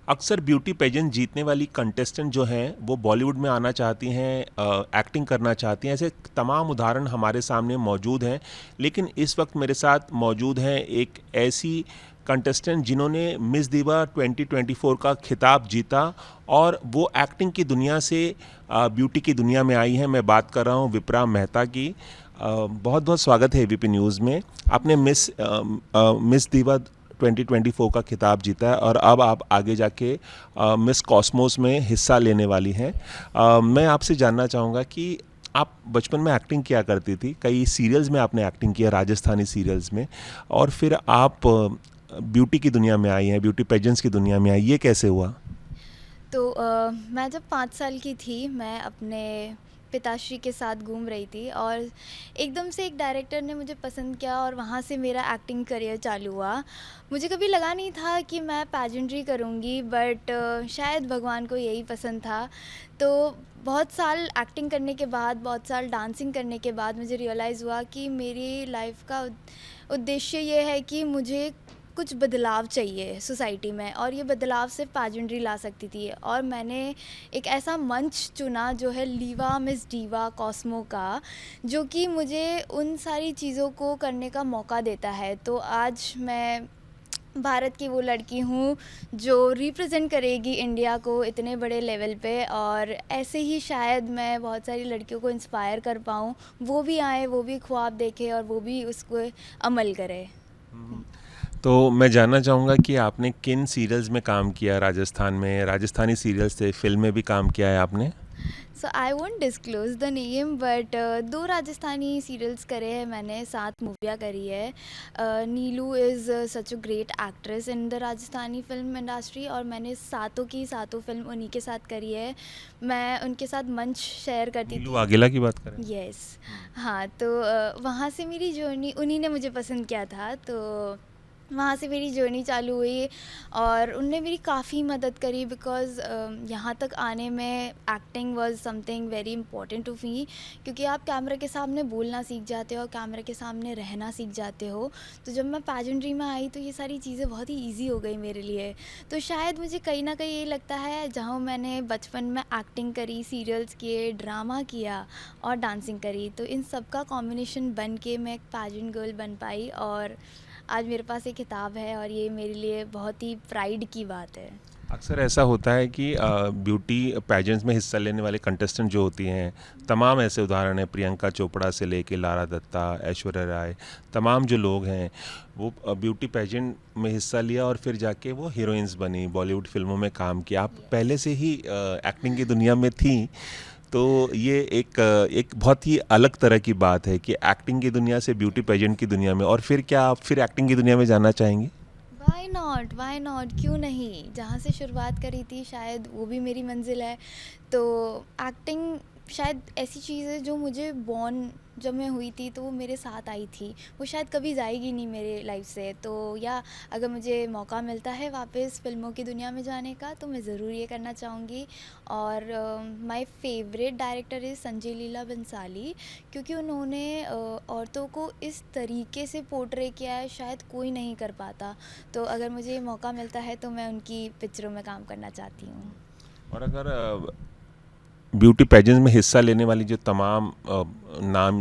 अक्सर beauty pageant जीतने वाली कंटेस्टेंट जो हैं वो बॉलीवुड में आना चाहती हैं, एक्टिंग करना चाहती हैं। ऐसे तमाम उदाहरण हमारे सामने मौजूद हैं। लेकिन इस वक्त मेरे साथ मौजूद हैं एक ऐसी कंटेस्टेंट जिन्होंने मिस दीवा 2024 का खिताब जीता और वो एक्टिंग की दुनिया से ब्यूटी की दुनिया में आई हैं। मैं बात कर रहा हूँ विप्रा मेहता की। बहुत बहुत स्वागत है एबीपी न्यूज़ में। आपने मिस दीवा 2024 का खिताब जीता है और अब आप आगे जाके मिस कॉस्मोस में हिस्सा लेने वाली हैं। मैं आपसे जानना चाहूँगा कि आप बचपन में एक्टिंग किया करती थी, कई सीरियल्स में आपने एक्टिंग किया, राजस्थानी सीरियल्स में, और फिर आप ब्यूटी की दुनिया में आई हैं, ब्यूटी पेजेंट्स की दुनिया में आई। ये कैसे हुआ? तो मैं जब 5 साल की थी, मैं अपने पिताश्री के साथ घूम रही थी और एकदम से एक डायरेक्टर ने मुझे पसंद किया और वहाँ से मेरा एक्टिंग करियर चालू हुआ। मुझे कभी लगा नहीं था कि मैं पैजेंट्री करूँगी, बट शायद भगवान को यही पसंद था। तो बहुत साल एक्टिंग करने के बाद, बहुत साल डांसिंग करने के बाद मुझे रियलाइज़ हुआ कि मेरी लाइफ़ का उद्देश्य ये है कि मुझे कुछ बदलाव चाहिए सोसाइटी में, और ये बदलाव सिर्फ पैजेंट्री ला सकती थी। और मैंने एक ऐसा मंच चुना जो है लीवा मिस डीवा कॉस्मो का, जो कि मुझे उन सारी चीज़ों को करने का मौका देता है। तो आज मैं भारत की वो लड़की हूँ जो रिप्रेजेंट करेगी इंडिया को इतने बड़े लेवल पे, और ऐसे ही शायद मैं बहुत सारी लड़कियों को इंस्पायर कर पाऊँ, वो भी आए, वो भी ख्वाब देखें और वो भी उसको अमल करें। तो मैं जानना चाहूँगा कि आपने किन सीरियल्स में काम किया राजस्थान में? राजस्थानी सीरियल्स थे, फिल्म में भी काम किया है आपने? So I won't disclose the name, but 2 Rajasthani serials करे हैं मैंने, 7 मूवियाँ करी है। Neelu is such a great actress in the Rajasthani film industry, और मैंने सातों की सातों फिल्म उन्हीं के साथ करी है। मैं उनके साथ मंच शेयर करती नीलू थी। वाघेला की बात करें? यस। हाँ, तो वहाँ से मेरी जर्नी, उन्हीं ने मुझे पसंद किया था, तो वहाँ से मेरी जर्नी चालू हुई और उनने मेरी काफ़ी मदद करी, बिकॉज़ यहाँ तक आने में acting was something very important to me, क्योंकि आप कैमरा के सामने बोलना सीख जाते हो और कैमरा के सामने रहना सीख जाते हो। तो जब मैं पैजेंट्री में आई तो ये सारी चीज़ें बहुत ही ईजी हो गई मेरे लिए। तो शायद मुझे कहीं ना कहीं ये लगता है, जहाँ मैंने बचपन में एक्टिंग करी, सीरियल्स किए, ड्रामा किया और डांसिंग करी, तो इन सब का कॉम्बिनेशन बन के मैं एक पैजेंट गर्ल बन पाई, और आज मेरे पास एक किताब है और ये मेरे लिए बहुत ही प्राइड की बात है। अक्सर ऐसा होता है कि ब्यूटी पेजेंट्स में हिस्सा लेने वाले कंटेस्टेंट जो होती हैं, तमाम ऐसे उदाहरण हैं, प्रियंका चोपड़ा से लेके लारा दत्ता, ऐश्वर्या राय, तमाम जो लोग हैं वो ब्यूटी पेजेंट में हिस्सा लिया और फिर जाके वो हीरोइंस बनी, बॉलीवुड फिल्मों में काम किया। आप पहले से ही एक्टिंग की दुनिया में थी, तो ये एक बहुत ही अलग तरह की बात है कि एक्टिंग की दुनिया से ब्यूटी पेजेंट की दुनिया में। और फिर क्या आप फिर एक्टिंग की दुनिया में जाना चाहेंगे? वाई नॉट, वाई नॉट, क्यों नहीं। जहाँ से शुरुआत करी थी शायद वो भी मेरी मंजिल है। तो एक्टिंग शायद ऐसी चीज़ है जो मुझे बॉर्न, जब मैं हुई थी तो वो मेरे साथ आई थी, वो शायद कभी जाएगी नहीं मेरे लाइफ से। तो या अगर मुझे मौका मिलता है वापस फिल्मों की दुनिया में जाने का, तो मैं ज़रूर ये करना चाहूँगी। और my favourite director is Sanjay Leela Bhansali, क्योंकि उन्होंने औरतों को इस तरीके से पोर्ट्रे किया है, शायद कोई नहीं कर पाता। तो अगर मुझे ये मौका मिलता है तो मैं उनकी पिक्चरों में काम करना चाहती हूँ। और अगर ब्यूटी पेजेंट्स में हिस्सा लेने वाली जो तमाम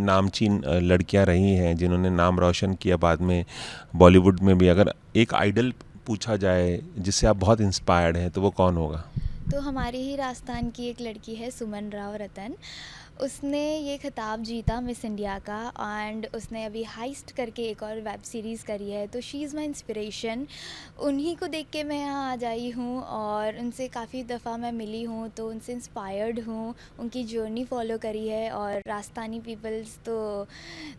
नामचीन लड़कियां रही हैं जिन्होंने नाम रोशन किया बाद में बॉलीवुड में भी, अगर एक आइडल पूछा जाए जिससे आप बहुत इंस्पायर्ड हैं, तो वो कौन होगा? तो हमारे ही राजस्थान की एक लड़की है सुमन राव रतन, उसने ये खिताब जीता मिस इंडिया का, एंड उसने अभी हाइस्ट करके एक और वेब सीरीज़ करी है। तो शी इज़ माई इंस्पिरेशन। उन्हीं को देख के मैं यहाँ आ जाई हूँ और उनसे काफ़ी दफ़ा मैं मिली हूँ, तो उनसे इंस्पायर्ड हूँ, उनकी जर्नी फॉलो करी है। और राजस्थानी पीपल्स तो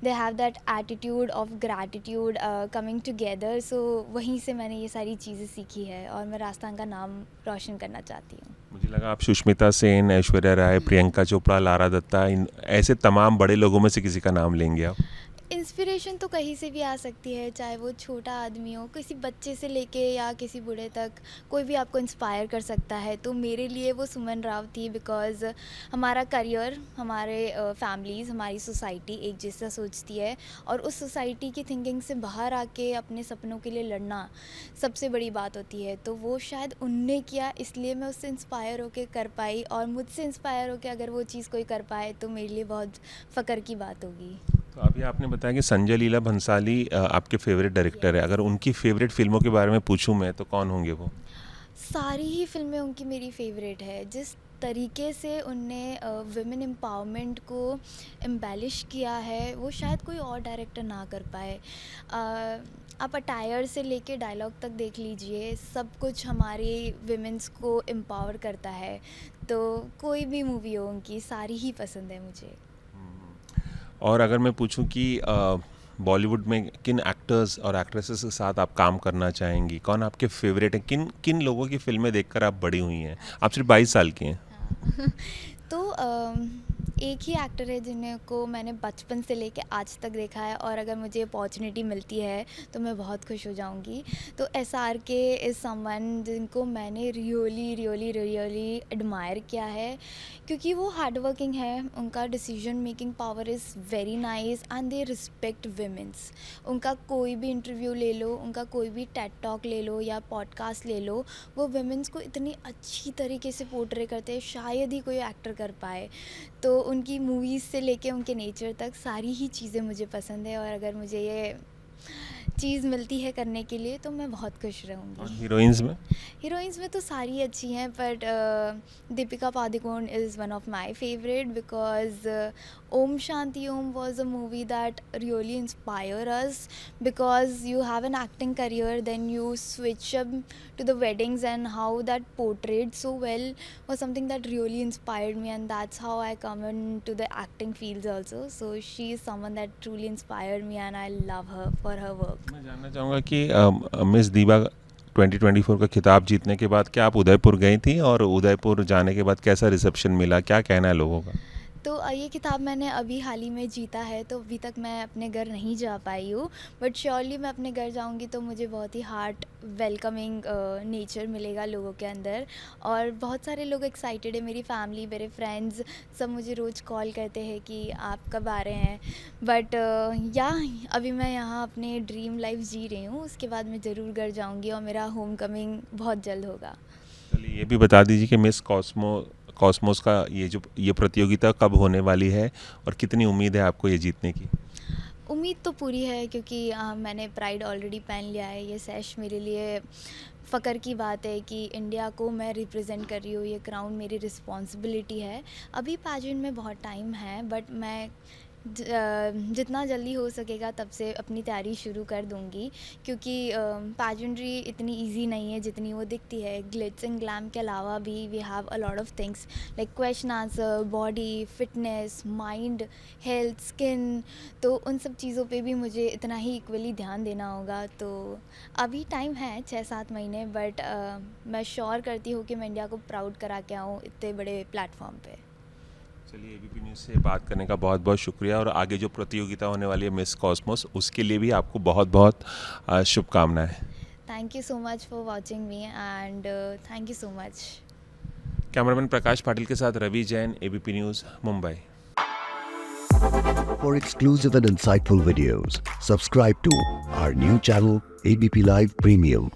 they have that attitude of gratitude coming together. So वहीं से मैंने ये सारी चीज़ें सीखी है और मैं राजस्थान का नाम रोशन करना चाहती हूँ। मुझे लगा आप सुष्मिता सेन, ऐश्वर्या राय, प्रियंका चोपड़ा, लारा दत्ता, इन ऐसे तमाम बड़े लोगों में से किसी का नाम लेंगे आप। इंस्पिरेशन तो कहीं से भी आ सकती है, चाहे वो छोटा आदमी हो, किसी बच्चे से लेके या किसी बूढ़े तक, कोई भी आपको इंस्पायर कर सकता है। तो मेरे लिए वो सुमन राव थी, बिकॉज़ हमारा करियर, हमारे फैमिलीज़, हमारी सोसाइटी एक जैसा सोचती है, और उस सोसाइटी की थिंकिंग से बाहर आके अपने सपनों के लिए लड़ना सबसे बड़ी बात होती है। तो वो शायद उनने किया, इसलिए मैं उससे इंस्पायर होके कर पाई, और मुझसे इंस्पायर होके अगर वो चीज़ कोई कर पाए तो मेरे लिए बहुत फ़ख्र की बात होगी। तो अभी आपने बताया कि संजय लीला भंसाली आपके फेवरेट डायरेक्टर है। अगर उनकी फेवरेट फिल्मों के बारे में पूछूं मैं तो कौन होंगे वो? सारी ही फ़िल्में उनकी मेरी फ़ेवरेट है। जिस तरीके से उनने विमेन एम्पावरमेंट को एम्बेलिश किया है, वो शायद कोई और डायरेक्टर ना कर पाए। आप अटायर से लेके डायलॉग तक देख लीजिए, सब कुछ हमारी विमेंस को एम्पावर करता है। तो कोई भी मूवी हो उनकी, सारी ही पसंद है मुझे। और अगर मैं पूछूं कि बॉलीवुड में किन एक्टर्स और एक्ट्रेसेस के साथ आप काम करना चाहेंगी, कौन आपके फेवरेट हैं, किन किन लोगों की फिल्में देखकर आप बड़ी हुई हैं? आप सिर्फ 22 साल की हैं। हाँ। तो एक ही एक्टर है जिन्हें को मैंने बचपन से लेके आज तक देखा है, और अगर मुझे अपॉर्चुनिटी मिलती है तो मैं बहुत खुश हो जाऊंगी। तो SRK इज़ समवन जिनको मैंने रियली एडमायर किया है, क्योंकि वो हार्ड वर्किंग है, उनका decision making power is very nice, and they respect women's. उनका कोई भी इंटरव्यू ले लो, उनका कोई भी टेड टॉक ले लो या पॉडकास्ट ले लो, वो विमेंस को इतनी अच्छी तरीके से पोर्ट्रे करते हैं, शायद ही कोई एक्टर कर पाए। तो उनकी मूवीज़ से लेके उनके नेचर तक सारी ही चीज़ें मुझे पसंद है, और अगर मुझे ये चीज़ मिलती है करने के लिए तो मैं बहुत खुश और रहूँगी। हीरोइंस में? हीरोइंस में तो सारी अच्छी हैं, but Deepika Padukone is one of my favourite, because Om Shanti Om was a movie that really inspire us, because you have an acting career, then you switch up to the weddings, and how that portrayed so well was something that really inspired me, and that's how I come into the acting fields also. So she is someone that truly inspired me, and I love her for her work. मैं जानना चाहूँगा कि miss दीवा 2024 का खिताब जीतने के बाद क्या आप उदयपुर गई थी, और उदयपुर जाने के बाद कैसा रिसेप्शन मिला, क्या कहना है लोगों का? तो ये किताब मैंने अभी हाल ही में जीता है, तो अभी तक मैं अपने घर नहीं जा पाई हूँ, बट श्योरली मैं अपने घर जाऊँगी तो मुझे बहुत ही हार्ट वेलकमिंग नेचर मिलेगा लोगों के अंदर, और बहुत सारे लोग एक्साइटेड है, मेरी फैमिली, मेरे फ्रेंड्स सब मुझे रोज़ कॉल करते हैं कि आप कब आ रहे हैं। बट या अभी मैं यहाँ अपने ड्रीम लाइफ जी रही हूँ, उसके बाद मैं ज़रूर घर जाऊँगी, और मेरा होम कमिंग बहुत जल्द होगा। चलिए ये भी बता दीजिए कि मिस कॉस्मोस का ये प्रतियोगिता कब होने वाली है, और कितनी उम्मीद है आपको ये जीतने की? उम्मीद तो पूरी है, क्योंकि मैंने प्राइड ऑलरेडी पहन लिया है। ये सैश मेरे लिए फ़ख्र की बात है कि इंडिया को मैं रिप्रेजेंट कर रही हूँ, ये क्राउन मेरी रिस्पॉन्सिबिलिटी है। अभी पैजेंट में बहुत टाइम है, बट मैं जितना जल्दी हो सकेगा तब से अपनी तैयारी शुरू कर दूंगी, क्योंकि पैजेंट्री इतनी इजी नहीं है जितनी वो दिखती है। ग्लिट्स एंड ग्लैम के अलावा भी we have a lot of things like question answer, body, fitness, mind, health, skin. तो उन सब चीज़ों पे भी मुझे इतना ही इक्वली ध्यान देना होगा। तो अभी टाइम है 6-7 महीने, बट मैं श्योर करती हूँ कि मैं इंडिया को प्राउड करा के आऊँ इतने बड़े प्लेटफॉर्म पे। चलिए एबीपी न्यूज़ से बात करने का बहुत बहुत शुक्रिया, और आगे जो प्रतियोगिता होने वाली है मिस कॉस्मोस, उसके लिए भी आपको बहुत बहुत शुभकामनाएं। Thank you so much for watching me, and thank you so much. Cameraman Prakash Patil के साथ Ravi Jain, ABP News, Mumbai. For exclusive and insightful videos, subscribe to our new channel ABP Live Premium.